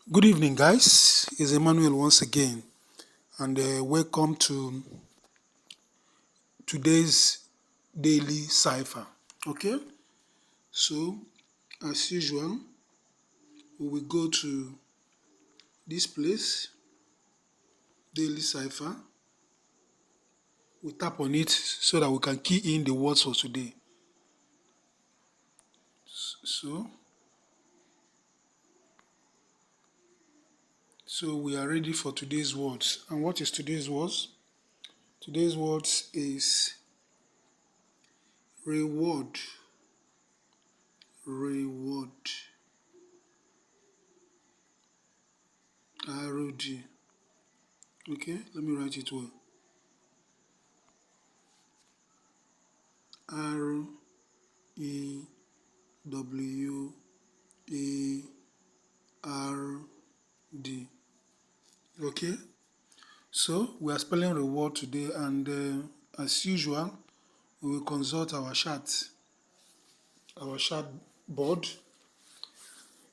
Good evening, guys. It's Emmanuel once again, and welcome to today's daily cipher. Okay, so as usual, we will go to this place, daily cipher. We tap on it so that we can key in the words for today. So, so we are ready for today's words. And what is today's words? Today's words is reward. Reward. ROD. Okay, let me write it well. REWARD. Okay, so we are spelling reward today, and as usual, we will consult our chart board.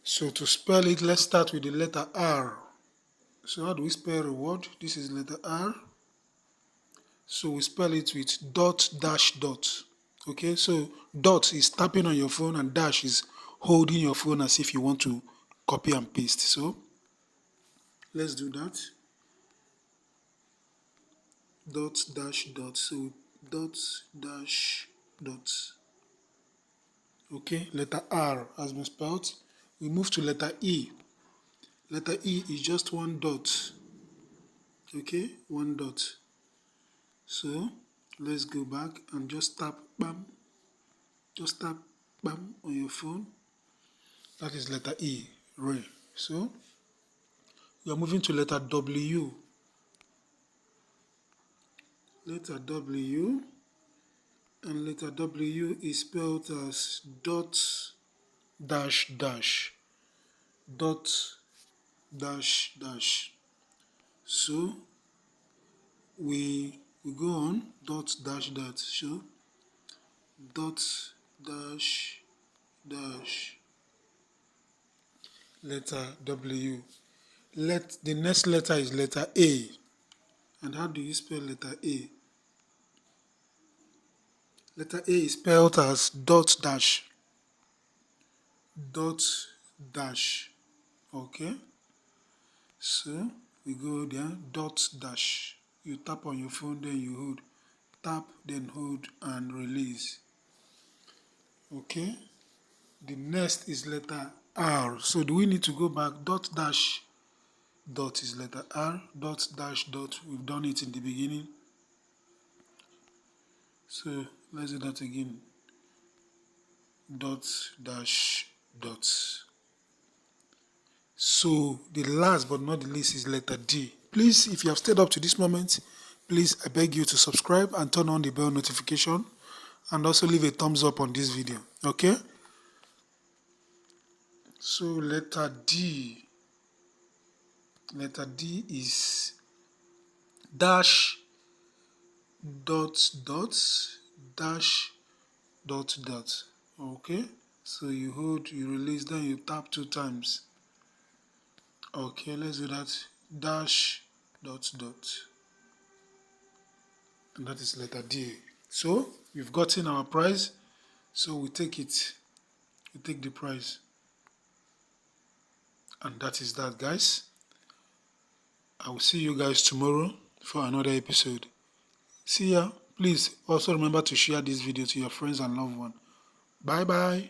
So to spell it, let's start with the letter R. So how do we spell reward? This is letter R. So we spell it with dot dash dot. Okay, so dot is tapping on your phone and dash is holding your phone as if you want to copy and paste. So let's do that. Dot dash dot. So dot dash dot. Okay, letter R has been spelled. We move to letter E. Letter E is just one dot. Okay, one dot. So let's go back and just tap bam. Just tap bam on your phone. That is letter E, Ray. So we are moving to letter W. Letter W, and letter W is spelled as dot dash dash. Dot dash dash. So we go on dot dash dot. So dot dash dash. Letter W. The next letter is letter A. And how do you spell letter A? Letter A is spelled as dot dash. Dot dash. Okay. So we go there, dot dash. You tap on your phone, then you hold. Tap, then hold and release. Okay. The next is letter R. So do we need to go back? Dot dash dot is letter R. Dot dash dot. We've done it in the beginning. So let's do that again. Dot dash dot. So the last but not the least is letter D. Please, if you have stayed up to this moment, please, I beg you to subscribe and turn on the bell notification, and also leave a thumbs up on this video. Okay? So letter D. Letter D is dash dot dot dash dot dot. Okay? So you hold, you release, then you tap 2 times. Okay, let's do that. Dash dot dot. And that is letter D. So we've gotten our prize. So we take it. We take the prize. And that is that, guys. I will see you guys tomorrow for another episode. See ya. Please also remember to share this video to your friends and loved ones. Bye bye.